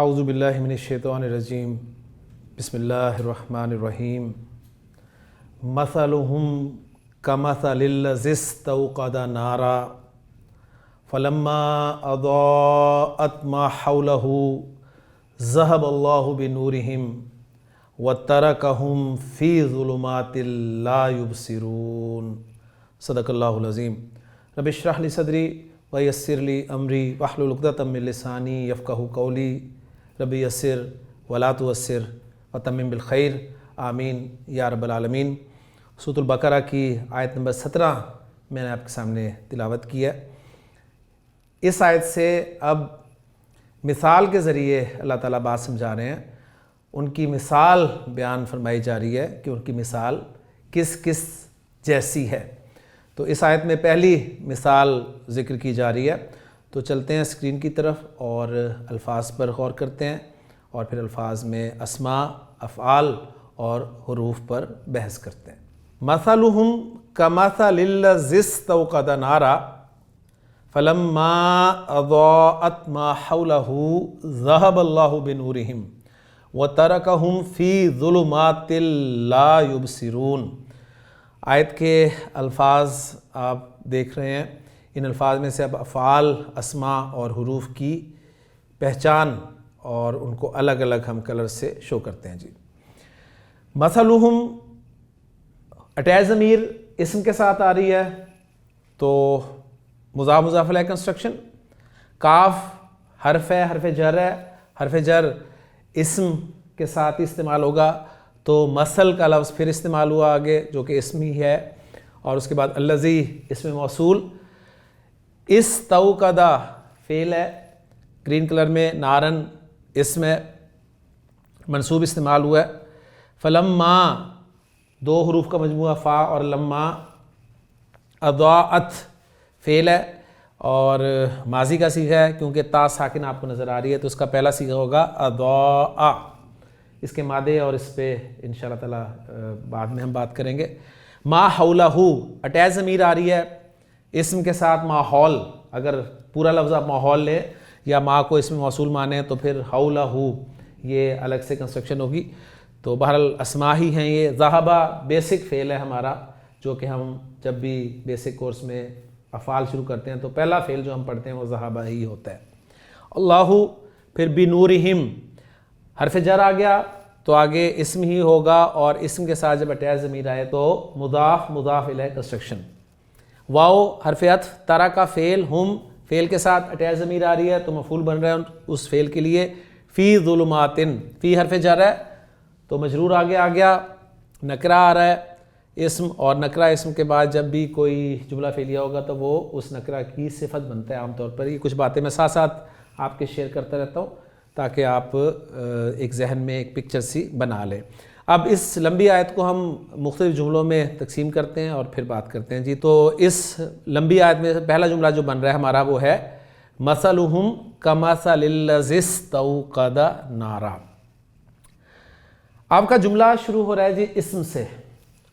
اعوذ باللہ من الشیطان الرجیم بسم اللہ الرحمن الرحیم مثلہم کمثل الذی استوقد نارا فلما اضاءت ما حولہ ذہب اللہ بنورہم وترکہم فی ظلمات لا یبصرون۔ صدق اللہ العظیم۔ رب اشرح لی صدری ویسر لی امری واحلل عقدۃ من لسانی یفقہوا قولی رب یسر ولا تعسر وتمم بالخیر آمین یا رب العالمین۔ سورۃ البقرہ کی آیت نمبر 17 میں نے آپ کے سامنے تلاوت کی ہے۔ اس آیت سے اب مثال کے ذریعے اللہ تعالیٰ بات سمجھا رہے ہیں، ان کی مثال بیان فرمائی جا رہی ہے کہ ان کی مثال کس کس جیسی ہے۔ تو اس آیت میں پہلی مثال ذکر کی جا رہی ہے، تو چلتے ہیں اسکرین کی طرف اور الفاظ پر غور کرتے ہیں اور پھر الفاظ میں اسماء، افعال اور حروف پر بحث کرتے ہیں۔ مثلہم کمثل الذی استوقد نارا فلما اضاءت ما حولہ ذہب اللہ بنورہم وترکہم فی ظلمات لا یبصرون۔ آیت کے الفاظ آپ دیکھ رہے ہیں، ان الفاظ میں سے اب افعال، اسماء اور حروف کی پہچان اور ان کو الگ الگ ہم کلر سے شو کرتے ہیں۔ جی مثلہم اٹیچ ضمیر اسم کے ساتھ آ رہی ہے تو مضاف مضاف الیہ کنسٹرکشن، کاف حرف ہے، حرف جر ہے، حرف جر اسم کے ساتھ استعمال ہوگا تو مثل کا لفظ پھر استعمال ہوا آگے جو کہ اسم ہی ہے، اور اس کے بعد الذی اسم موصول، استوقد فعل ہے، گرین کلر میں، نارن اسم ہے، منصوب استعمال ہوا ہے، فلما دو حروف کا مجموعہ فا اور لما، اضاءت فعل ہے اور ماضی کا صیغہ ہے، کیونکہ تا ساکن آپ کو نظر آ رہی ہے تو اس کا پہلا صیغہ ہوگا اضاء۔ اس کے مادے اور اس پہ انشاءاللہ تعالیٰ بعد میں ہم بات کریں گے۔ ما حولہ اٹیچ ضمیر آ رہی ہے اسم کے ساتھ، ماحول، اگر پورا لفظ آپ ماحول لیں یا ما کو اسم موصول مانیں تو پھر حولہ یہ الگ سے کنسٹرکشن ہوگی۔ تو بہرحال اسماء ہی ہیں یہ۔ ذہبہ بیسک فعل ہے ہمارا، جو کہ ہم جب بھی بیسک کورس میں افعال شروع کرتے ہیں تو پہلا فعل جو ہم پڑھتے ہیں وہ ذہبہ ہی ہوتا ہے۔ اللہ پھر بنورہم، حرف جر آ گیا تو آگے اسم ہی ہوگا، اور اسم کے ساتھ جب اٹیچ ضمیر آئے تو مضاف مضاف الیہ کنسٹرکشن۔ واو حرف عطف، ترا کا فعل، ہم فعل کے ساتھ اٹیچ ضمیر آ رہی ہے تو مفعول بن رہا ہے اس فعل کے لیے۔ فی ظلمات، فی حرف جر ہے تو مجرور آگے آ گیا، نکرہ آ رہا ہے اسم، اور نکرہ اسم کے بعد جب بھی کوئی جملہ فعلیہ ہوگا تو وہ اس نکرہ کی صفت بنتا ہے عام طور پر۔ یہ کچھ باتیں میں ساتھ ساتھ آپ کے شیئر کرتا رہتا ہوں تاکہ آپ ایک ذہن میں ایک پکچر سی بنا لیں۔ اب اس لمبی آیت کو ہم مختلف جملوں میں تقسیم کرتے ہیں اور پھر بات کرتے ہیں۔ جی تو اس لمبی آیت میں پہلا جملہ جو بن رہا ہے ہمارا وہ ہے مثلہم کمثل الذی استوقد نارا۔ آپ کا جملہ شروع ہو رہا ہے جی اسم سے،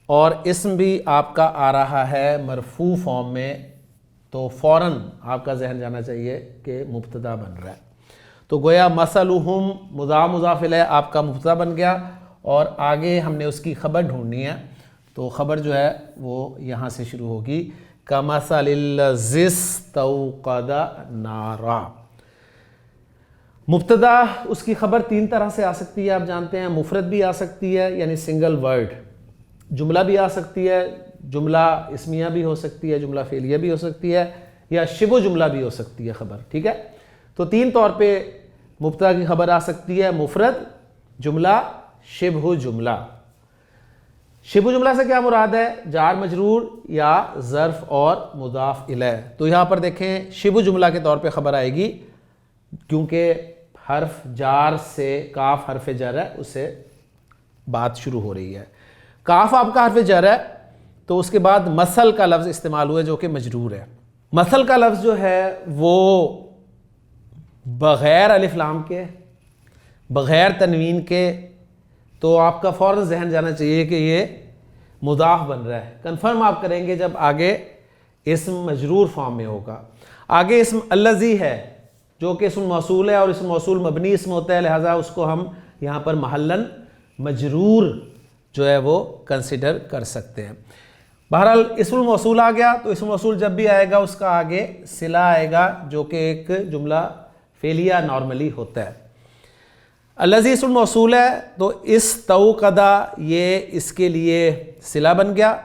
اور اسم بھی آپ کا آ رہا ہے مرفوع فارم میں، تو فوراً آپ کا ذہن جانا چاہیے کہ مبتدا بن رہا ہے۔ تو گویا مثلہم مضاف مضاف الیہ آپ کا مبتدا بن گیا، اور آگے ہم نے اس کی خبر ڈھونڈنی ہے، تو خبر جو ہے وہ یہاں سے شروع ہوگی، کمثل الذی استوقد نارا۔ مبتدا اس کی خبر تین طرح سے آ سکتی ہے، آپ جانتے ہیں، مفرد بھی آ سکتی ہے یعنی سنگل ورڈ، جملہ بھی آ سکتی ہے، جملہ اسمیہ بھی ہو سکتی ہے، جملہ فعلیہ بھی ہو سکتی ہے، یا شبہ جملہ بھی ہو سکتی ہے خبر، ٹھیک ہے۔ تو تین طور پہ مبتدا کی خبر آ سکتی ہے، مفرد، جملہ، شبہ جملہ۔ شبہ جملہ سے کیا مراد ہے؟ جار مجرور یا ظرف اور مضاف الیہ۔ تو یہاں پر دیکھیں شبہ جملہ کے طور پہ خبر آئے گی، کیونکہ حرف جار سے، کاف حرف جر ہے، اس سے بات شروع ہو رہی ہے۔ کاف آپ کا حرف جر ہے تو اس کے بعد مثل کا لفظ استعمال ہوا جو کہ مجرور ہے۔ مثل کا لفظ جو ہے وہ بغیر الف لام کے، بغیر تنوین کے، تو آپ کا فوراً ذہن جانا چاہیے کہ یہ مضاف بن رہا ہے۔ کنفرم آپ کریں گے جب آگے اسم مجرور فارم میں ہوگا۔ آگے اسم الذی ہے جو کہ اسم موصول ہے اور اسم موصول مبنی اسم ہوتا ہے، لہٰذا اس کو ہم یہاں پر محلاً مجرور جو ہے وہ کنسیڈر کر سکتے ہیں۔ بہرحال اسم موصول آ گیا تو اسم موصول جب بھی آئے گا اس کا آگے صلہ آئے گا، جو کہ ایک جملہ فعلیہ نارملی ہوتا ہے۔ الذی اسم موصول ہے تو استوقدہ یہ اس کے لیے صلہ بن گیا،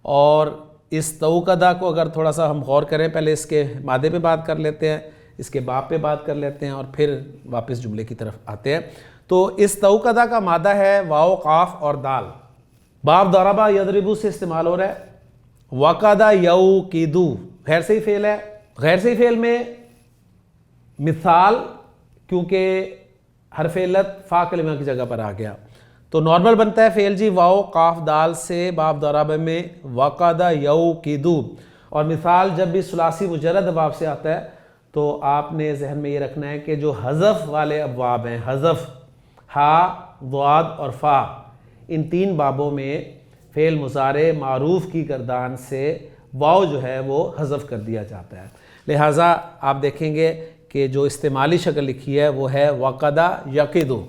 اور استوقدہ کو اگر تھوڑا سا ہم غور کریں، پہلے اس کے مادے پہ بات کر لیتے ہیں، اس کے باب پہ بات کر لیتے ہیں، اور پھر واپس جملے کی طرف آتے ہیں۔ تو استوقدہ کا مادہ ہے واو قاف اور دال۔ باب ضربہ یضربو سے استعمال ہو رہا ہے۔ وقدہ یوقدو غیر صحیح فعل ہے۔ غیر صحیح فعل میں مثال، کیونکہ حرف علت فا کلمہ کی جگہ پر آ گیا تو نارمل بنتا ہے فعل جی واو قاف دال سے باب ضربہ میں وقدہ یوقدو، اور مثال جب بھی ثلاثی مجرد ابواب سے آتا ہے تو آپ نے ذہن میں یہ رکھنا ہے کہ جو حذف والے ابواب ہیں، حذف ہا، ضاد اور فا، ان تین بابوں میں فعل مضارع معروف کی گردان سے واو جو ہے وہ حذف کر دیا جاتا ہے۔ لہٰذا آپ دیکھیں گے کہ جو استعمالی شکل لکھی ہے وہ ہے وقدہ یقدو،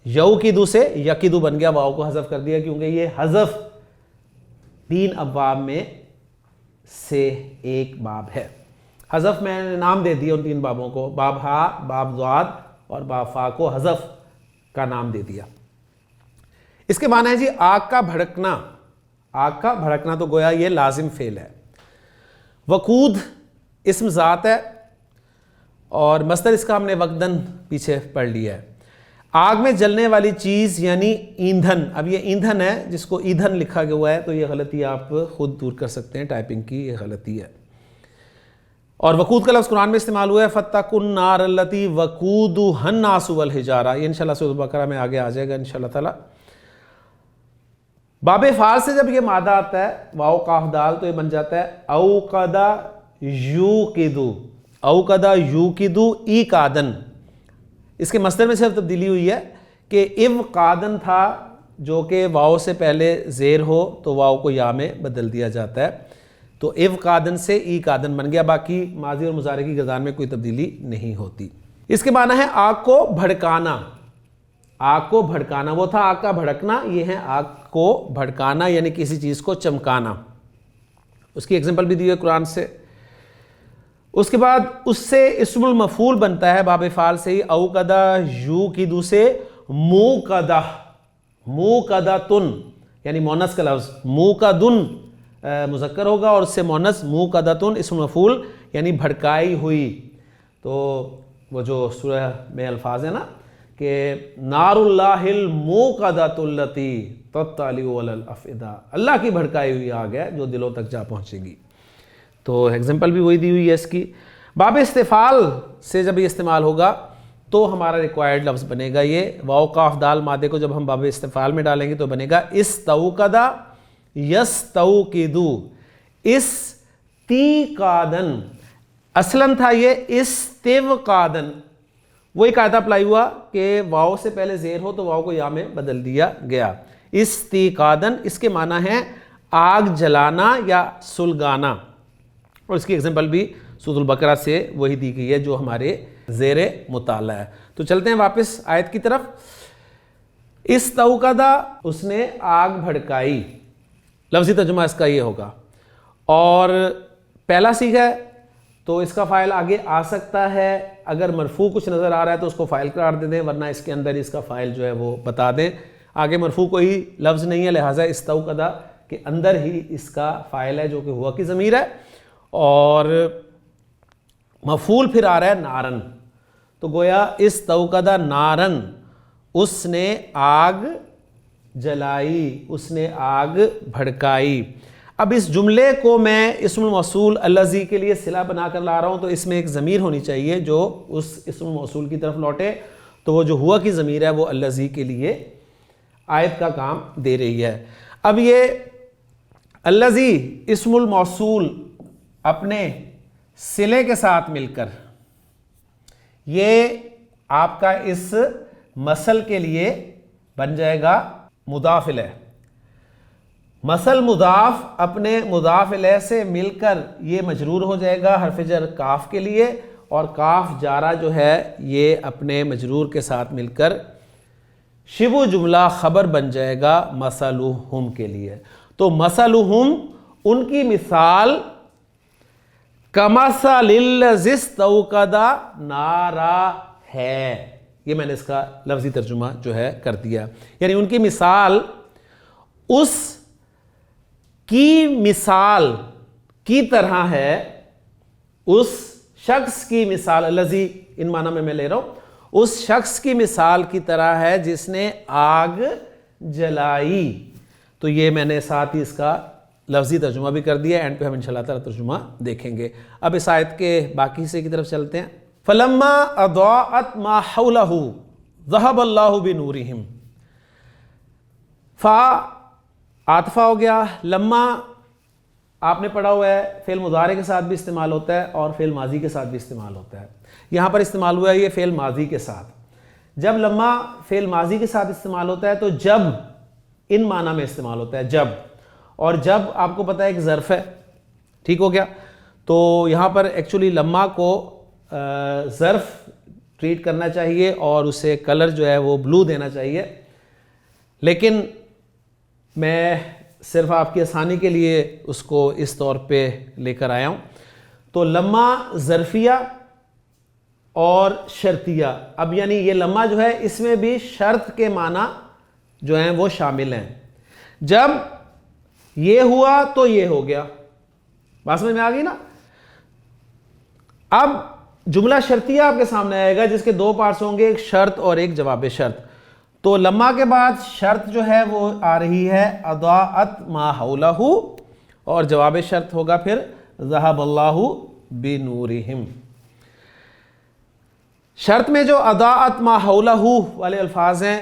یوقدو سے یقدو بن گیا، واو کو حذف کر دیا کیونکہ یہ حذف تین ابواب میں سے ایک باب ہے۔ حذف میں نے نام دے دیا ان تین بابوں کو، باب ہا، باب ضاد اور باب فا کو حذف کا نام دے دیا۔ اس کے معنی ہے جی آگ کا بھڑکنا۔ آگ کا بھڑکنا تو گویا یہ لازم فعل ہے۔ وقود اسم ذات ہے اور مصدر اس کا ہم نے وقدن پیچھے پڑھ لیا ہے۔ آگ میں جلنے والی چیز یعنی ایندھن، اب یہ ایندھن ہے جس کو ایندھن لکھا گیا ہوا ہے تو یہ غلطی آپ خود دور کر سکتے ہیں، ٹائپنگ کی یہ غلطی ہے۔ اور وقود کا لفظ قرآن میں استعمال ہوا ہے، فَاتَّقُوا النَّارَ الَّتِي وَقُودُهَا النَّاسُ وَالْحِجَارَةُ، یہ انشاءاللہ سورۃ البقرہ میں آگے آ جائے گا انشاءاللہ تعالی۔ باب فعال سے جب یہ مادہ آتا ہے واو قاف دال تو یہ بن جاتا ہے اوقدہ یوقدو، اوقدہ یوقدو ایقادن۔ اس کے مصدر میں صرف تبدیلی ہوئی ہے کہ اوقادن تھا جو کہ واو سے پہلے زیر ہو تو واو کو یا میں بدل دیا جاتا ہے، تو اوقادن سے ایقادن بن گیا، باقی ماضی اور مضارع کی گردان میں کوئی تبدیلی نہیں ہوتی۔ اس کے معنی ہے آگ کو بھڑکانا۔ آگ کو بھڑکانا، وہ تھا آگ کا بھڑکنا، یہ ہے آگ کو بھڑکانا یعنی کسی چیز کو چمکانا۔ اس کی ایگزامپل بھی دی ہے قرآن سے۔ اس کے بعد اس سے اسم المفعول بنتا ہے باب فعال سے ہی، اوقدہ یوقدو سے موقدہ، موقدۃن یعنی مونس کا لفظ، موقدن مذکر ہوگا اور اس سے مونس موقدۃن اسم مفعول یعنی بھڑکائی ہوئی۔ تو وہ جو سورہ میں الفاظ ہے نا کہ نار اللہ الموقدۃ التی تطلع علی الافئدہ، اللہ کی بھڑکائی ہوئی آگ ہے جو دلوں تک جا پہنچے گی۔ تو ایگزامپل بھی وہی دی ہوئی ہے اس کی۔ باب استفعال سے جب یہ استعمال ہوگا تو ہمارا ریکوائرڈ لفظ بنے گا یہ واو قاف دال مادے کو جب ہم باب استفعال میں ڈالیں گے تو بنے گا استوقدہ یستوقدو استیقادن، اصلاً تھا یہ استوقادن، وہی قاعدہ اپلائی ہوا کہ واو سے پہلے زیر ہو تو واو کو یا میں بدل دیا گیا۔ استیقادن اس کے معنی ہے آگ جلانا یا سلگانا، اور اس کی ایگزامپل بھی سورۃ البقرہ سے وہی دی گئی ہے جو ہمارے زیر مطالعہ ہے۔ تو چلتے ہیں واپس آیت کی طرف۔ استوقدہ اس نے آگ بھڑکائی، لفظی ترجمہ اس کا یہ ہوگا، اور پہلا صیغہ ہے تو اس کا فاعل آگے آ سکتا ہے، اگر مرفوع کچھ نظر آ رہا ہے تو اس کو فاعل قرار دے دیں، ورنہ اس کے اندر اس کا فاعل جو ہے وہ بتا دیں۔ آگے مرفوع کوئی لفظ نہیں ہے لہٰذا استوقدہ کے اندر ہی اس کا فاعل ہے جو کہ ہوا کی ضمیر ہے، اور مفعول پھر آ رہا ہے نارن، تو گویا استوقدہ نارن، اس نے آگ جلائی، اس نے آگ بھڑکائی۔ اب اس جملے کو میں اسم الموصول الذی کے لیے صلہ بنا کر لا رہا ہوں تو اس میں ایک ضمیر ہونی چاہیے جو اس اسم الموصول کی طرف لوٹے، تو وہ جو ہوا کی ضمیر ہے وہ الذی کے لیے آیت کا کام دے رہی ہے۔ اب یہ الذی اسم الموصول اپنے صلے کے ساتھ مل کر یہ آپ کا اس مثل کے لیے بن جائے گا مضاف الیہ۔ مثل مضاف اپنے مضاف الیہ سے مل کر یہ مجرور ہو جائے گا حرف جر کاف کے لیے، اور کاف جارہ جو ہے یہ اپنے مجرور کے ساتھ مل کر شبہ جملہ خبر بن جائے گا مثلہم کے لیے. تو مثلہم ان کی مثال کمثل الذی استوقد نارا ہے. یہ میں نے اس کا لفظی ترجمہ جو ہے کر دیا. یعنی ان کی مثال اس کی مثال کی طرح ہے, اس شخص کی مثال, الذی ان معنی میں لے رہا ہوں, اس شخص کی مثال کی طرح ہے جس نے آگ جلائی. تو یہ میں نے ساتھ ہی اس کا لفظی ترجمہ بھی کر دیا. اینڈ پہ ہم انشاءاللہ تعالیٰ ترجمہ دیکھیں گے. اب اس آیت کے باقی حصے کی طرف چلتے ہیں. فَلَمَّا أَضَاءَتْ مَا حَوْلَهُ ذَهَبَ اللَّهُ بِنُورِهِمْ. عاطفہ ہو گیا. لما آپ نے پڑھا ہوا ہے فعل مضارع کے ساتھ بھی استعمال ہوتا ہے اور فعل ماضی کے ساتھ بھی استعمال ہوتا ہے. یہاں پر استعمال ہوا ہے یہ فعل ماضی کے ساتھ. جب لما فعل ماضی کے ساتھ استعمال ہوتا ہے تو جب ان معنی میں استعمال ہوتا ہے, جب. اور جب آپ کو پتہ ہے ایک ظرف ہے, ٹھیک ہو گیا. تو یہاں پر ایکچولی لما کو ظرف ٹریٹ کرنا چاہیے اور اسے کلر جو ہے وہ بلو دینا چاہیے, لیکن میں صرف آپ کی آسانی کے لیے اس کو اس طور پہ لے کر آیا ہوں. تو لما ظرفیہ اور شرطیہ. اب یعنی یہ لما جو ہے اس میں بھی شرط کے معنی جو ہیں وہ شامل ہیں. جب یہ ہوا تو یہ ہو گیا. بات سمجھ میں آ گئی نا. اب جملہ شرطیہ آپ کے سامنے آئے گا جس کے دو پارٹس ہوں گے, ایک شرط اور ایک جواب شرط. تو لما کے بعد شرط جو ہے وہ آ رہی ہے اضاءت ما حولہ, اور جواب شرط ہوگا پھر ذہب اللہ بنورہم. شرط میں جو اضاءت ما حولہ والے الفاظ ہیں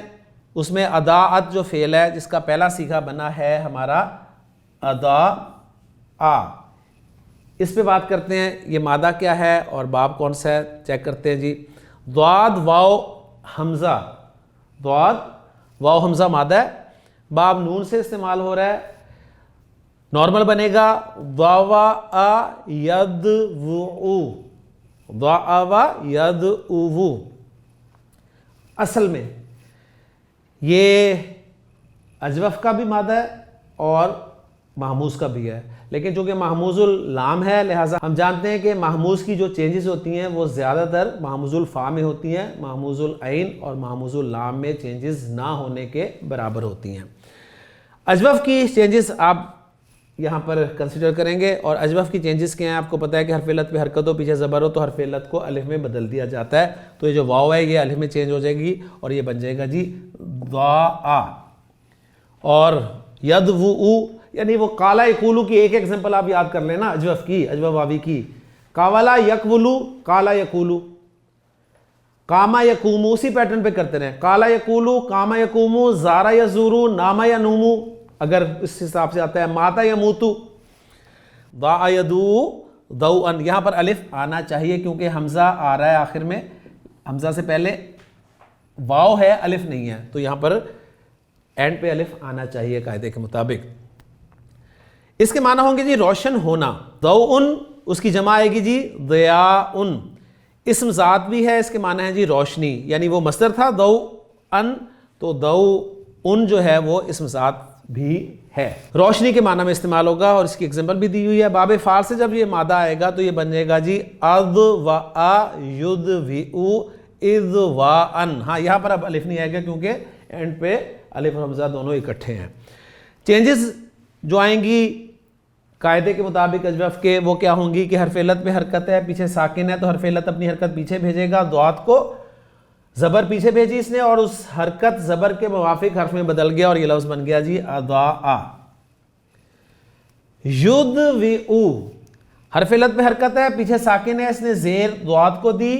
اس میں اضاءت جو فعل ہے جس کا پہلا صیغہ بنا ہے ہمارا اضاء, اس پہ بات کرتے ہیں. یہ مادہ کیا ہے اور باب کون سا ہے چیک کرتے ہیں جی. ضاد واو حمزہ, ضاد واو حمزہ مادہ ہے, باب نون سے استعمال ہو رہا ہے. نارمل بنے گا ضاء یدعو, ضاء یدعو. اصل میں یہ اجوف کا بھی مادہ ہے اور محموز کا بھی ہے, لیکن چونکہ محموز اللام ہے لہٰذا ہم جانتے ہیں کہ محموز کی جو چینجز ہوتی ہیں وہ زیادہ تر محموز الفا میں ہوتی ہیں, محموز العین اور محموز اللام میں چینجز نہ ہونے کے برابر ہوتی ہیں. اجوف کی چینجز آپ یہاں پر کنسیڈر کریں گے, اور اجوف کی چینجز کیا ہیں آپ کو پتہ ہے کہ حرف علت پہ حرکت ہو, پیچھے زبر ہو تو حرف علت کو الف میں بدل دیا جاتا ہے. تو یہ جو واو ہے یہ الف میں چینج ہو جائے گی اور یہ بن جائے گا جی ضاء. اور یدعو یعنی وہ کالا یقولو کی ایک ایگزامپل آپ یاد کر لینا اجوف کی, اجوف واوی کی. کاولا یقولو کالا یقولو, کاما یقومو اسی پیٹرن پہ کرتے رہیں. کالا یقولو کاما یقومو, زارا یزورو ناما ینومو اگر اس حساب سے آتا ہے, ماتا یموتو. ضاء یدعو ضوءا, یہاں پر الف آنا چاہیے کیونکہ حمزہ آ رہا ہے آخر میں, حمزہ سے پہلے واو ہے الف نہیں ہے, تو یہاں پر اینڈ پہ الف آنا چاہیے قاعدے کے مطابق. اس کے معنی ہوں گے جی روشن ہونا. ضوءن اس کی جمع آئے گی جی ضیاءن. اسم ذات بھی ہے, اس کے معنی ہے جی روشنی, یعنی وہ مصدر تھا ضوءن, تو ضوءن جو ہے وہ اسم ذات بھی ہے, روشنی کے معنی میں استعمال ہوگا. اور اس کی ایگزامپل بھی دی ہوئی ہے. باب فعل سے جب یہ مادہ آئے گا تو یہ بن جائے گا جی اضواء یضوئ اضواءن. ہاں یہاں پر اب الف نہیں آئے گا کیونکہ اینڈ پہ الف اور حمزہ دونوں اکٹھے ہیں. چینجز جو آئیں گی قاعدے کے مطابق اجوف کے وہ کیا ہوں گی کہ حرف علت پہ حرکت ہے, پیچھے ساکن ہے تو حرف علت اپنی حرکت پیچھے بھیجے گا. ضاد کو زبر پیچھے بھیجی اس نے اور اس حرکت زبر کے موافق حرف میں بدل گیا اور یہ لفظ بن گیا جی اضاء. یضوئ حرف علت پہ حرکت ہے, پیچھے ساکن ہے, اس نے زیر ضاد کو دی,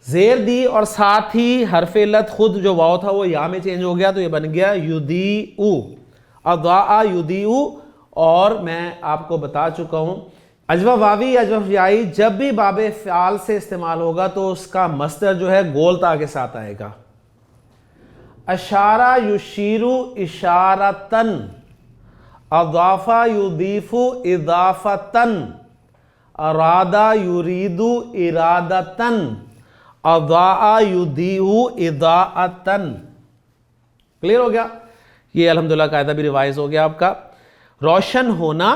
زیر دی اور ساتھ ہی حرف علت خود جو واو تھا وہ یا میں چینج ہو گیا تو یہ بن گیا یضیء. اضاء یضیء. اور میں آپ کو بتا چکا ہوں اجوف واوی اجوف یائی جب بھی باب فعال سے استعمال ہوگا تو اس کا مصدر جو ہے گول تا کے ساتھ آئے گا. اشارہ یشیرو اشارتن, اضاف یضیف اضافتن, ارادہ یریدو ارادتن، اضاء یضیء اضاءتن. کلیئر ہو گیا؟ یہ الحمدللہ قاعدہ بھی ریوائز ہو گیا آپ کا. روشن ہونا،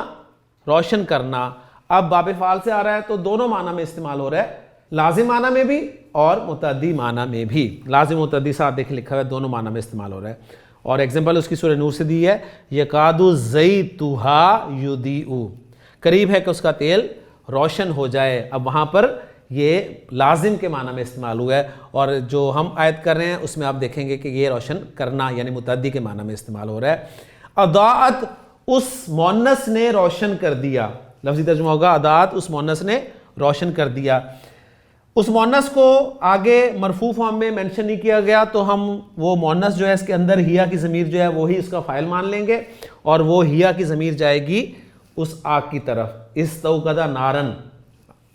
روشن کرنا. اب باب فعال سے آ رہا ہے تو دونوں معنی میں استعمال ہو رہا ہے، لازم معنی میں بھی اور متعدی معنی میں بھی. لازم متعدی ساتھ دیکھ لکھا ہوا ہے، دونوں معنی میں استعمال ہو رہا ہے. اور ایگزامپل اس کی سورہ نور سے دی ہے، یکاد زیتھا یضیء، قریب ہے کہ اس کا تیل روشن ہو جائے. اب وہاں پر یہ لازم کے معنی میں استعمال ہوا ہے، اور جو ہم آیت کر رہے ہیں اس میں آپ دیکھیں گے کہ یہ روشن کرنا یعنی متعدی کے معنی میں استعمال ہو رہا ہے. اضاءت، اس مؤنث نے روشن کر دیا. لفظی ترجمہ ہوگا اضاءت، اس مؤنث نے روشن کر دیا. اس مؤنث کو آگے مرفوع فارم میں مینشن نہیں کیا گیا تو ہم وہ مؤنث جو ہے اس کے اندر ہیا کی ضمیر جو ہے وہی اس کا فاعل مان لیں گے، اور وہ ہیا کی ضمیر جائے گی اس آگ کی طرف. استوقد نارن،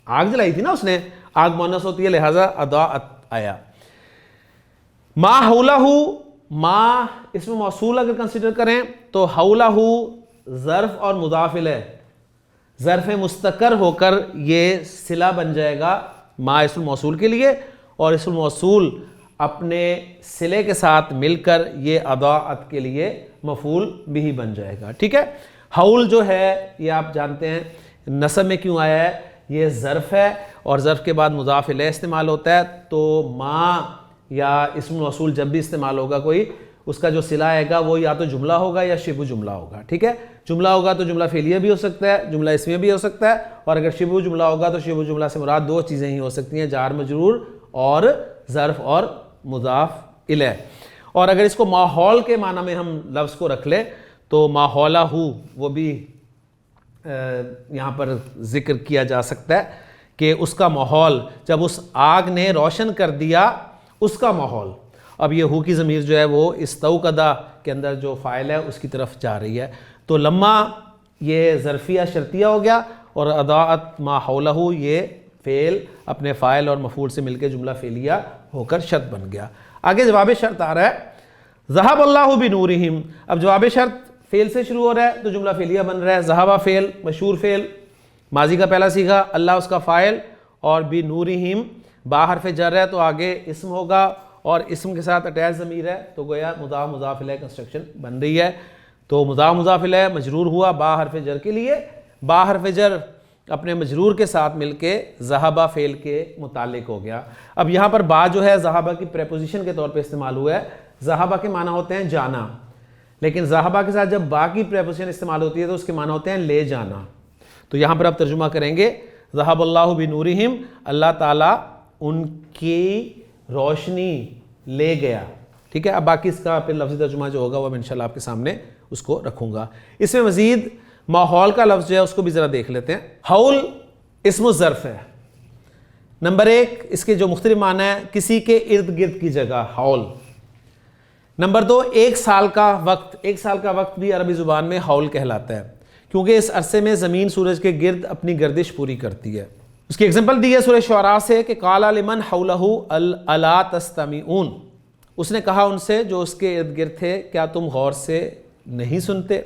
آگ جلائی تھی نا اس نے، آگ مؤنث ہوتی ہے لہذا اضاءت آیا. ما حولہ، ما اس میں موصول اگر کنسیڈر کریں تو حولہ ظرف اور مضاف الیہ، ظرف مستقر ہو کر یہ صلہ بن جائے گا ما اسم الموصول کے لیے، اور اسم الموصول اپنے صلے کے ساتھ مل کر یہ اضاءت کے لیے مفعول بھی بن جائے گا. ٹھیک ہے. حول جو ہے یہ آپ جانتے ہیں نصب میں کیوں آیا ہے، یہ ظرف ہے اور ظرف کے بعد مضاف الیہ استعمال ہوتا ہے، تو ما یا اسم الموصول جب بھی استعمال ہوگا کوئی، اس کا جو صلہ آئے گا وہ یا تو جملہ ہوگا یا شبہ جملہ ہوگا. ٹھیک ہے. جملہ ہوگا تو جملہ فعلیہ بھی ہو سکتا ہے، جملہ اسمیہ بھی ہو سکتا ہے، اور اگر شبہ جملہ ہوگا تو شبہ جملہ سے مراد دو چیزیں ہی ہو سکتی ہیں، جار مجرور اور ظرف اور مضاف الیہ. اور اگر اس کو ماحول کے معنی میں ہم لفظ کو رکھ لیں تو ماحولہ وہ بھی یہاں پر ذکر کیا جا سکتا ہے کہ اس کا ماحول، جب اس آگ نے روشن کر دیا اس کا ماحول. اب یہ ہو کی ضمیر جو ہے وہ استوقدہ کے اندر جو فاعل ہے اس کی طرف جا رہی ہے. تو لما یہ ظرفیہ شرطیہ ہو گیا، اور اضاءت ما حولہ یہ فعل اپنے فاعل اور مفعول سے مل کے جملہ فعلیہ ہو کر شرط بن گیا. آگے جواب شرط آ رہا ہے، ذہب اللہ بنورہم. اب جواب شرط فعل سے شروع ہو رہا ہے تو جملہ فعلیہ بن رہا ہے. ذہب فعل، مشہور فعل، ماضی کا پہلا صیغہ، اللہ اس کا فاعل، اور بنورہم با حرف جر ہے تو آگے اسم ہوگا، اور اسم کے ساتھ اٹیچ ضمیر ہے تو گویا مضاف مضاف الیہ کنسٹرکشن بن رہی ہے. تو مضاف مضاف الیہ مجرور ہوا با حرف جر کے لیے، با حرف جر اپنے مجرور کے ساتھ مل کے ذہبہ فعل کے متعلق ہو گیا. اب یہاں پر با جو ہے ذہبہ کی پریپوزیشن کے طور پہ استعمال ہوا ہے. ذہبہ کے معنی ہوتے ہیں جانا، لیکن ذہبہ کے ساتھ جب با کی پریپوزیشن استعمال ہوتی ہے تو اس کے معنی ہوتے ہیں لے جانا. تو یہاں پر اب ترجمہ کریں گے، ذہب اللہ بنورہم، اللہ تعالیٰ ان کی روشنی لے گیا. ٹھیک ہے. اب باقی اس کا پھر لفظی ترجمہ جو ہوگا وہ میں انشاءاللہ آپ کے سامنے اس کو رکھوں گا. اس میں مزید ماحول کا لفظ جو ہے اس کو بھی ذرا دیکھ لیتے ہیں. حول اسم الظرف ہے. نمبر ایک اس کے جو مختلف معنی ہیں، کسی کے ارد گرد کی جگہ حول. نمبر دو ایک سال کا وقت. ایک سال کا وقت بھی عربی زبان میں حول کہلاتا ہے کیونکہ اس عرصے میں زمین سورج کے گرد اپنی گردش پوری کرتی ہے. اس کی ایگزامپل دی ہے سورہ شعراء سے کہ قال لمن حولہ الا تستمعون. اس نے کہا ان سے جو اس کے ارد گرد تھے، کیا تم غور سے نہیں سنتے.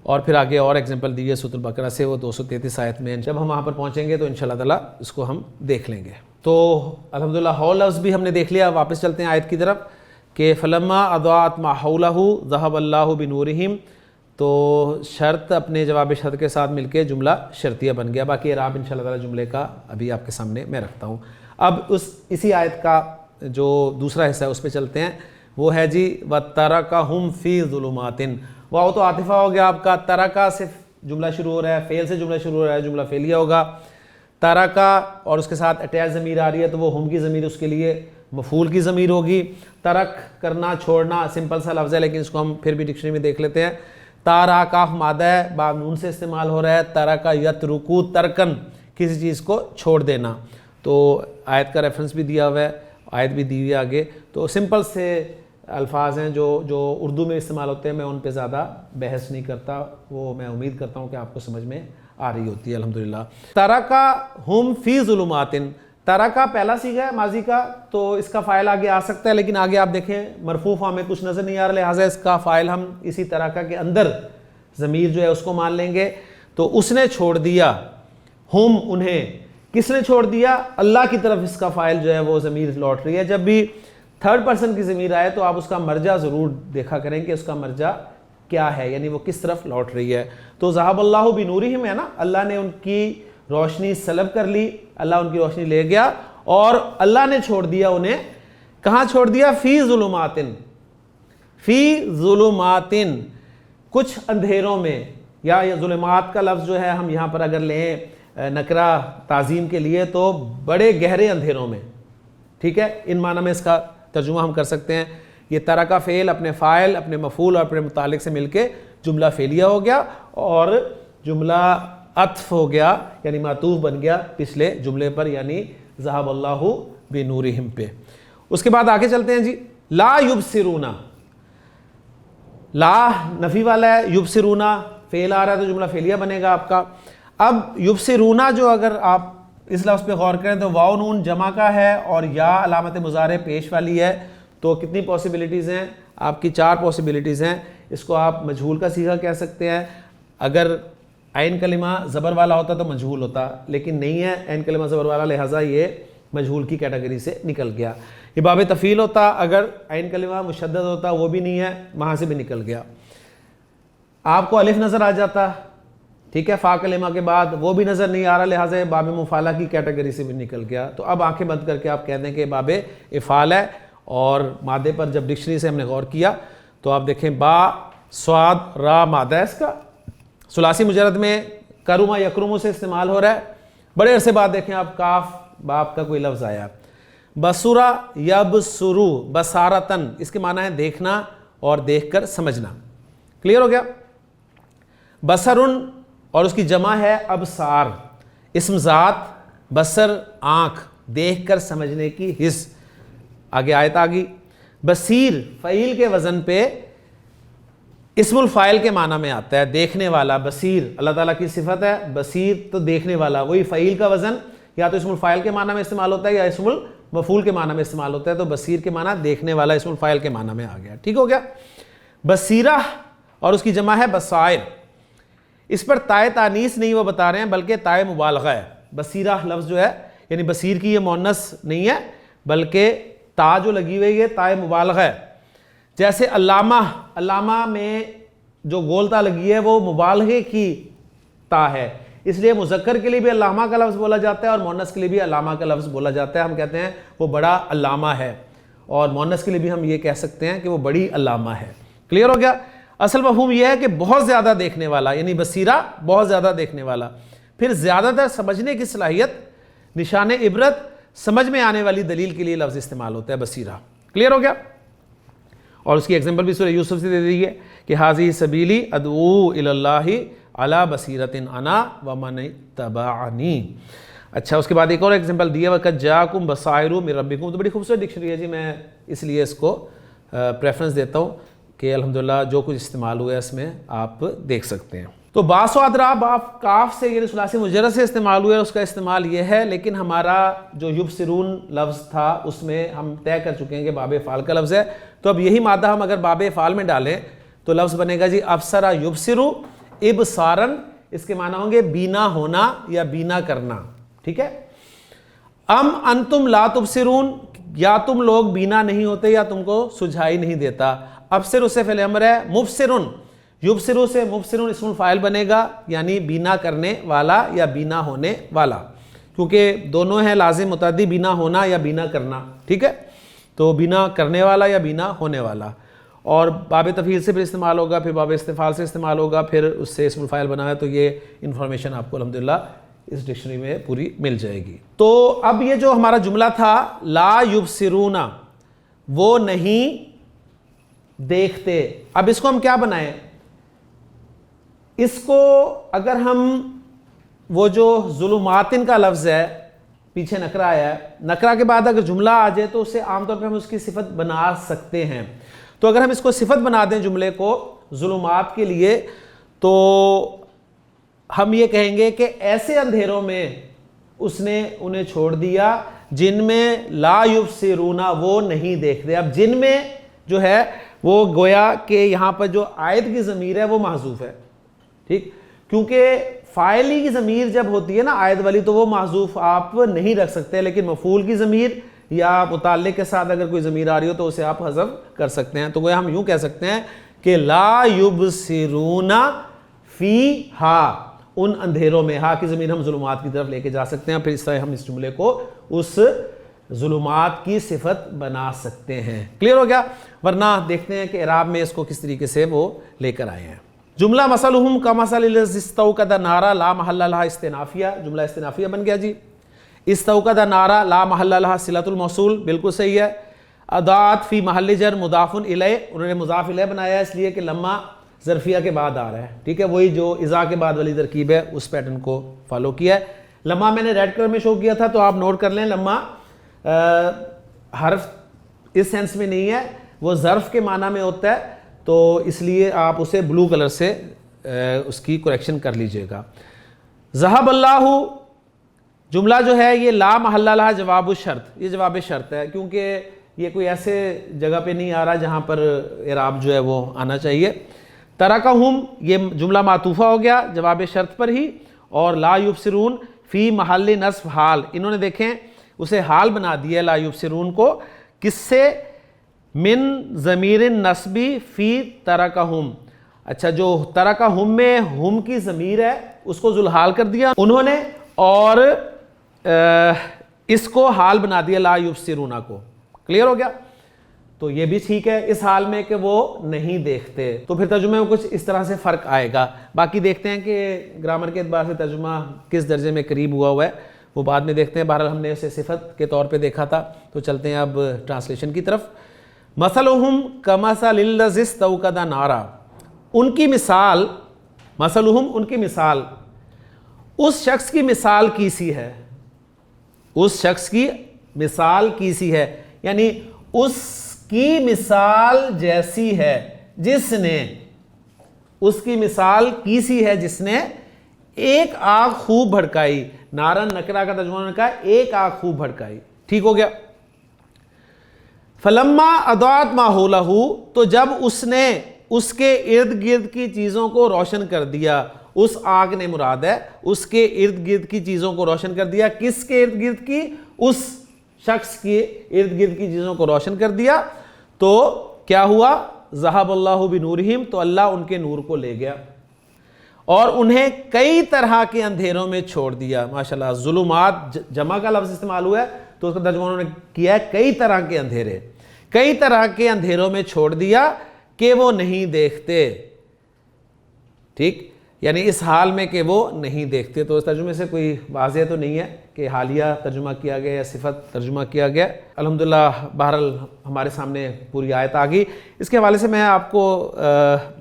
اور پھر آگے اور ایگزامپل دی ہے سورۃ البقرہ سے، وہ 233 آیت میں. جب ہم وہاں پر پہنچیں گے تو انشاءاللہ تعالیٰ اس کو ہم دیکھ لیں گے. تو الحمدللہ حول لفظ بھی ہم نے دیکھ لیا. واپس چلتے ہیں آیت کی طرف کہ فلما اضاءت ما حولہ ذہب اللہ بنورہم. تو شرط اپنے جواب شرط کے ساتھ مل کے جملہ شرطیہ بن گیا. باقی اعراب انشاءاللہ تعالیٰ جملے کا ابھی آپ کے سامنے میں رکھتا ہوں. اب اسی آیت کا جو دوسرا حصہ ہے اس پہ چلتے ہیں. وہ ہے جی وَتَرَكَهُمْ فِي ظُلُمَاتٍ. واو تو عاطفہ ہو گیا آپ کا. ترکا سے جملہ شروع ہو رہا ہے، فعل سے جملہ شروع ہو رہا ہے، جملہ فعلیہ ہوگا. ترکا اور اس کے ساتھ اٹیچ ضمیر آ رہی ہے تو وہ ہم کی ضمیر اس کے لیے مفعول کی ضمیر ہوگی. ترک کرنا، چھوڑنا، سمپل سا لفظ ہے لیکن اس کو ہم پھر بھی ڈکشنری میں دیکھ لیتے ہیں. تارا کاف مادہ ہے، با نون سے استعمال ہو رہا ہے. ترکا یترکو ترکن، کسی چیز کو چھوڑ دینا. تو آیت کا ریفرنس بھی دیا ہوا ہے، آیت بھی دی ہوئی ہے آگے. تو سمپل سے الفاظ ہیں جو اردو میں استعمال ہوتے ہیں، میں ان پہ زیادہ بحث نہیں کرتا. وہ میں امید کرتا ہوں کہ آپ کو سمجھ میں آ رہی ہوتی ہے الحمدللہ. ترکہم فی ظلمات. ترکا پہلا صیغہ ہے ماضی کا تو اس کا فاعل آگے آ سکتا ہے، لیکن آگے آپ دیکھیں مرفوع فارم میں کچھ نظر نہیں آ رہا، لہٰذا اس کا فاعل ہم اسی ترکا کے اندر ضمیر جو ہے اس کو مان لیں گے. تو اس نے چھوڑ دیا ہم انہیں، کس نے چھوڑ دیا؟ اللہ کی طرف اس کا فاعل جو ہے وہ ضمیر لوٹ رہی ہے۔ جب بھی تھرڈ پرسن کی ضمیر آئے تو آپ اس کا مرجع ضرور دیکھا کریں کہ اس کا مرجع کیا ہے، یعنی وہ کس طرف لوٹ رہی ہے۔ تو ذہب اللہ بنورہم ہے نا، اللہ نے ان کی روشنی سلب کر لی، اللہ ان کی روشنی لے گیا، اور اللہ نے چھوڑ دیا انہیں، کہاں چھوڑ دیا؟ فی ظلمات، فی ظلمات، کچھ اندھیروں میں، یا ظلمات کا لفظ جو ہے ہم یہاں پر اگر لیں نکرہ تعظیم کے لیے تو بڑے گہرے اندھیروں میں، ٹھیک ہے، ان معنی میں اس کا ترجمہ ہم کر سکتے ہیں۔ یہ ترک کا فعل اپنے فاعل، اپنے مفعول اور اپنے متعلق سے مل کے جملہ فعلیہ ہو گیا، اور جملہ عطف ہو گیا، یعنی معطوف بن گیا پچھلے جملے پر، یعنی ذہب اللہ بنورہم پہ۔ اس کے بعد آگے چلتے ہیں جی، لا یبصرون، لا نفی والا ہے، یبصرون فعل آ رہا ہے تو جملہ فعلیہ بنے گا آپ کا۔ اب یبصرون جو اگر آپ اس لفظ پہ غور کریں تو واو نون جمع کا ہے اور یا علامت مضارع پیش والی ہے، تو کتنی پاسبلٹیز ہیں آپ کی؟ 4 پاسبلٹیز ہیں۔ اس کو آپ مجہول کا صیغہ کہہ سکتے ہیں، اگر عین کلمہ زبر والا ہوتا تو مجہول ہوتا، لیکن نہیں ہے عین کلمہ زبر والا، لہٰذا یہ مجہول کی کیٹیگری سے نکل گیا۔ یہ باب تفعیل ہوتا، اگر عین کلمہ مشدد ہوتا وہ بھی نہیں ہے، وہاں سے بھی نکل گیا۔ آپ کو الف نظر آ جاتا، ٹھیک ہے، فا کلمہ کے بعد وہ بھی نظر نہیں آ رہا، لہٰذا یہ باب مفعلہ کی کیٹیگری سے بھی نکل گیا۔ تو اب آنکھیں بند کر کے آپ کہہ دیں کہ باب افعال ہے، اور مادے پر جب ڈکشنری سے ہم نے غور کیا تو آپ دیکھیں با صاد را مادہ ہے اس کا، ثلاثی مجرد میں کرما یکرمو سے استعمال ہو رہا ہے۔ بڑے عرصے بعد دیکھیں آپ کاف باپ کا کوئی لفظ آیا، بصورا یبصرو بصارتن، اس کے معنی ہے دیکھنا اور دیکھ کر سمجھنا۔ کلیئر ہو گیا؟ بصرن اور اس کی جمع ہے ابصار، اسم ذات، بصر آنکھ، دیکھ کر سمجھنے کی حس۔ آگے آیت آگی، بصیر فعیل کے وزن پہ اسم الفاعل کے معنی میں آتا ہے، دیکھنے والا۔ بصیر اللہ تعالیٰ کی صفت ہے، بصیر تو دیکھنے والا، وہی فعیل کا وزن یا تو اسم الفاعل کے معنی میں استعمال ہوتا ہے یا اسم المفعول کے معنی میں استعمال ہوتا ہے، تو بصیر کے معنی دیکھنے والا اسم الفاعل کے معنی میں آ گیا، ٹھیک ہو گیا؟ بصیرہ اور اس کی جمع ہے بصائر، اس پر تائے تانیث نہیں وہ بتا رہے ہیں بلکہ تائے مبالغہ ہے۔ بصیرہ لفظ جو ہے یعنی بصیر کی یہ مؤنث نہیں ہے بلکہ تا جو لگی ہوئی ہے تائے مبالغہ ہے۔ جیسے علامہ، علامہ میں جو گول تا لگی ہے وہ مبالغے کی تا ہے، اس لیے مذکر کے لیے بھی علامہ کا لفظ بولا جاتا ہے اور مؤنث کے لیے بھی علامہ کا لفظ بولا جاتا ہے۔ ہم کہتے ہیں وہ بڑا علامہ ہے، اور مؤنث کے لیے بھی ہم یہ کہہ سکتے ہیں کہ وہ بڑی علامہ ہے۔ کلیئر ہو گیا؟ اصل مفہوم یہ ہے کہ بہت زیادہ دیکھنے والا، یعنی بصیرہ بہت زیادہ دیکھنے والا۔ پھر زیادہ تر سمجھنے کی صلاحیت، نشان عبرت، سمجھ میں آنے والی دلیل کے لیے لفظ استعمال ہوتا ہے بصیرہ۔ کلیئر ہو گیا؟ اور اس کی ایگزامپل بھی سورہ یوسف سے دے دی ہے کہ حاذی سبیلی ادعو الی اللہ علی بصیرۃ انا ومن اتبعنی۔ اچھا، اس کے بعد ایک اور ایگزامپل دیا، وقد جاءکم بصائر من ربکم، تو بڑی خوبصورت ڈکشنری ہے جی، میں اس لیے اس کو پریفرنس دیتا ہوں کہ الحمدللہ جو کچھ استعمال ہوا ہے اس میں آپ دیکھ سکتے ہیں۔ تو باس و ادرا باف کاف سے یعنی ثلاثی مجرد سے استعمال ہوا ہے، اس کا استعمال یہ ہے، لیکن ہمارا جو یبصرون لفظ تھا اس میں ہم طے کر چکے ہیں کہ باب افعال کا لفظ ہے، تو اب یہی مادہ ہم اگر باب افعال میں ڈالیں تو لفظ بنے گا جی ابصرا یبصرو ابصارن، اس کے معنی ہوں گے بینا ہونا یا بینا کرنا، ٹھیک ہے؟ ام انتم لا تبصرون، یا تم لوگ بینا نہیں ہوتے یا تم کو سجھائی نہیں دیتا۔ ابصر اس سے فعل امر ہے، مبصرن یبصرو سے مبصرن اسم الفاعل بنے گا، یعنی بینا کرنے والا یا بینا ہونے والا، کیونکہ دونوں ہیں لازم متعدی، بینا ہونا یا بینا کرنا، ٹھیک ہے؟ تو بینا کرنے والا یا بینا ہونے والا، اور باب تفعیل سے پھر استعمال ہوگا، پھر باب استفعال سے استعمال ہوگا، پھر اس سے اسم الفاعل بنا ہے، تو یہ انفارمیشن آپ کو الحمدللہ اس ڈکشنری میں پوری مل جائے گی۔ تو اب یہ جو ہمارا جملہ تھا لا یبصرون، وہ نہیں دیکھتے، اب اس کو ہم کیا بنائیں؟ اس کو اگر ہم وہ جو ظلماتن کا لفظ ہے، پیچھے نکرہ آیا ہے، نکرہ کے بعد اگر جملہ آ جائے تو اسے عام طور پہ ہم اس کی صفت بنا سکتے ہیں۔ تو اگر ہم اس کو صفت بنا دیں جملے کو ظلمات کے لیے، تو ہم یہ کہیں گے کہ ایسے اندھیروں میں اس نے انہیں چھوڑ دیا جن میں لا یبصرون، وہ نہیں دیکھتے۔ اب جن میں جو ہے وہ گویا کہ یہاں پر جو آیت کی ضمیر ہے وہ محذوف ہے، ٹھیک، کیونکہ فاعلی کی ضمیر جب ہوتی ہے نا عائد والی تو وہ محذوف آپ نہیں رکھ سکتے، لیکن مفعول کی ضمیر یا متعلق کے ساتھ اگر کوئی ضمیر آ رہی ہو تو اسے آپ حذف کر سکتے ہیں. تو وہ ہم یوں کہہ سکتے ہیں کہ لا یبصرون فیہا، ان اندھیروں میں، ہا کی ضمیر ہم ظلمات کی طرف لے کے جا سکتے ہیں، پھر اس طرح ہم اس جملے کو اس ظلمات کی صفت بنا سکتے ہیں. کلیئر ہو گیا؟ ورنہ دیکھتے ہیں کہ اعراب میں اس کو کس طریقے سے وہ لے کر آئے ہیں. جملہ مثلہم کمثل الذی استوقد نارا لا محل لہا استنافیہ، جملہ استنافیہ بن گیا جی. استوقد نارا لا محل لہا صلۃ الموصول، بالکل صحیح ہے. اضاعت فی محل جر مضاف الیہ، انہوں نے مضاف الیہ بنایا اس لیے کہ لما ظرفیہ کے بعد آ رہا ہے. ٹھیک ہے، وہی جو اذا کے بعد والی ترکیب ہے اس پیٹرن کو فالو کیا ہے. لما میں نے ریڈ کلر میں شو کیا تھا تو آپ نوٹ کر لیں، لما حرف اس سینس میں نہیں ہے، وہ ظرف کے معنی میں ہوتا ہے، تو اس لیے آپ اسے بلو کلر سے اس کی کریکشن کر لیجئے گا. ذہب اللہ، جملہ جو ہے یہ لا محل لہا جواب الشرط، یہ جواب شرط ہے کیونکہ یہ کوئی ایسے جگہ پہ نہیں آ رہا جہاں پر اعراب جو ہے وہ آنا چاہیے. ترکہم، یہ جملہ معطوفہ ہو گیا جواب شرط پر ہی، اور لا یبصرون فی محل نصب حال، انہوں نے دیکھیں اسے حال بنا دیا لا یبصرون کو، کس سے؟ من ضمیر نصبی فی ترکہم. اچھا، جو ترکہم میں ہم کی ضمیر ہے اس کو ذوالحال کر دیا انہوں نے، اور اس کو حال بنا دیا لا یبصرون کو. کلیئر ہو گیا؟ تو یہ بھی ٹھیک ہے اس حال میں کہ وہ نہیں دیکھتے، تو پھر ترجمے میں کچھ اس طرح سے فرق آئے گا. باقی دیکھتے ہیں کہ گرامر کے اعتبار سے ترجمہ کس درجے میں قریب ہوا ہے، وہ بعد میں دیکھتے ہیں. بہرحال ہم نے اسے صفت کے طور پہ دیکھا تھا، تو چلتے ہیں اب ٹرانسلیشن کی طرف. مثلہم کمثل الذی استوقد نارا، ان کی مثال، مثلہم ان کی مثال، اس شخص کی مثال کی سی ہے، اس شخص کی مثال کی سی ہے، یعنی اس کی مثال جیسی ہے جس نے، اس کی مثال کی سی ہے جس نے ایک آگ خوب بھڑکائی. نارن نکرہ کا ترجمہ نے کہا ایک آگ خوب بھڑکائی. ٹھیک ہو گیا؟ فلما اضاءت ما حولہ، تو جب اس نے اس کے ارد گرد کی چیزوں کو روشن کر دیا، اس آگ نے مراد ہے اس کے ارد گرد کی چیزوں کو روشن کر دیا. کس کے ارد گرد کی؟ اس شخص کے ارد گرد کی چیزوں کو روشن کر دیا. تو کیا ہوا؟ ذہب اللہ بنورہم، تو اللہ ان کے نور کو لے گیا اور انہیں کئی طرح کے اندھیروں میں چھوڑ دیا. ماشاءاللہ، ظلمات جمع کا لفظ استعمال ہوا ہے تو اس کا ترجمہ انہوں نے کیا ہے کئی طرح کے اندھیرے، کئی طرح کے اندھیروں میں چھوڑ دیا کہ وہ نہیں دیکھتے. ٹھیک، یعنی اس حال میں کہ وہ نہیں دیکھتے. تو اس ترجمے سے کوئی واضح تو نہیں ہے کہ حالیہ ترجمہ کیا گیا یا صفت ترجمہ کیا گیا. الحمدللہ بہرحال ہمارے سامنے پوری آیت آ گئی. اس کے حوالے سے میں آپ کو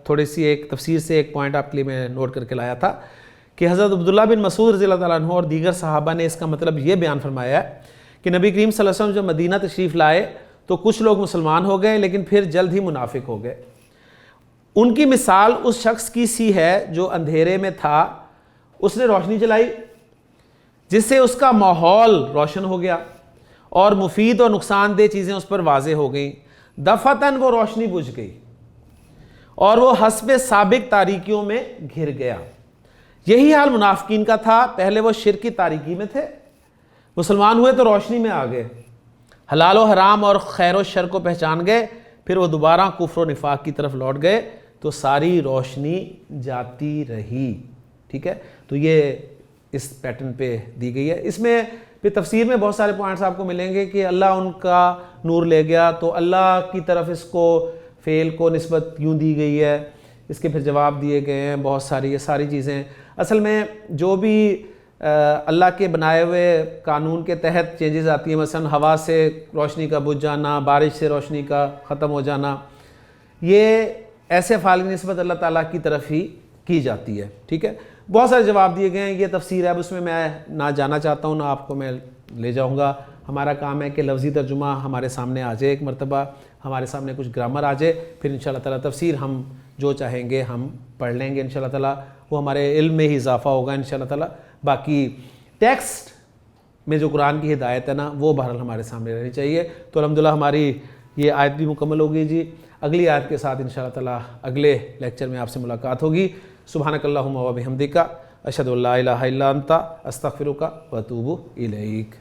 تھوڑی سی ایک تفسیر سے ایک پوائنٹ آپ کے لیے میں نوٹ کر کے لایا تھا کہ حضرت عبداللہ بن مسعود رضی اللہ تعالیٰ عنہ اور دیگر صحابہ نے اس کا مطلب یہ بیان فرمایا ہے کہ نبی کریم صلی اللہ علیہ وسلم جب مدینہ تشریف لائے تو کچھ لوگ مسلمان ہو گئے لیکن پھر جلد ہی منافق ہو گئے. ان کی مثال اس شخص کی سی ہے جو اندھیرے میں تھا، اس نے روشنی جلائی جس سے اس کا ماحول روشن ہو گیا اور مفید اور نقصان دہ چیزیں اس پر واضح ہو گئیں. دفعتاً وہ روشنی بجھ گئی اور وہ حسب سابق تاریکیوں میں گھر گیا. یہی حال منافقین کا تھا. پہلے وہ شرک کی تاریکی میں تھے، مسلمان ہوئے تو روشنی میں آ گئے، حلال و حرام اور خیر و شر کو پہچان گئے، پھر وہ دوبارہ کفر و نفاق کی طرف لوٹ گئے تو ساری روشنی جاتی رہی. ٹھیک ہے، تو یہ اس پیٹرن پہ دی گئی ہے. اس میں پھر تفسیر میں بہت سارے پوائنٹس آپ کو ملیں گے کہ اللہ ان کا نور لے گیا تو اللہ کی طرف اس کو فعل کو نسبت کیوں دی گئی ہے، اس کے پھر جواب دیے گئے ہیں بہت ساری. یہ ساری چیزیں اصل میں جو بھی اللہ کے بنائے ہوئے قانون کے تحت چینجز آتی ہیں، مثلا ہوا سے روشنی کا بجھ جانا، بارش سے روشنی کا ختم ہو جانا، یہ ایسے افعال کی نسبت اللہ تعالیٰ کی طرف ہی کی جاتی ہے. ٹھیک ہے، بہت سارے جواب دیے گئے ہیں. یہ تفسیر ہے، اب اس میں نہ جانا چاہتا ہوں، نہ آپ کو میں لے جاؤں گا. ہمارا کام ہے کہ لفظی ترجمہ ہمارے سامنے آ جائے، ایک مرتبہ ہمارے سامنے کچھ گرامر آ جائے، پھر انشاءاللہ تعالیٰ تفسیر ہم جو چاہیں گے ہم پڑھ لیں گے انشاءاللہ تعالیٰ. وہ ہمارے علم میں ہی اضافہ ہوگا انشاءاللہ تعالیٰ. باقی ٹیکسٹ میں جو قرآن کی ہدایت ہے نا وہ بہرحال ہمارے سامنے رہنی چاہیے. تو الحمدللہ ہماری یہ آیت بھی مکمل ہوگی جی. اگلی آیت کے ساتھ انشاءاللہ تعالیٰ اگلے لیکچر میں آپ سے ملاقات ہوگی. سبحانک اللہم و بحمدک اشہد ان لا الہ الا انت استغفرک و اتوب الیک.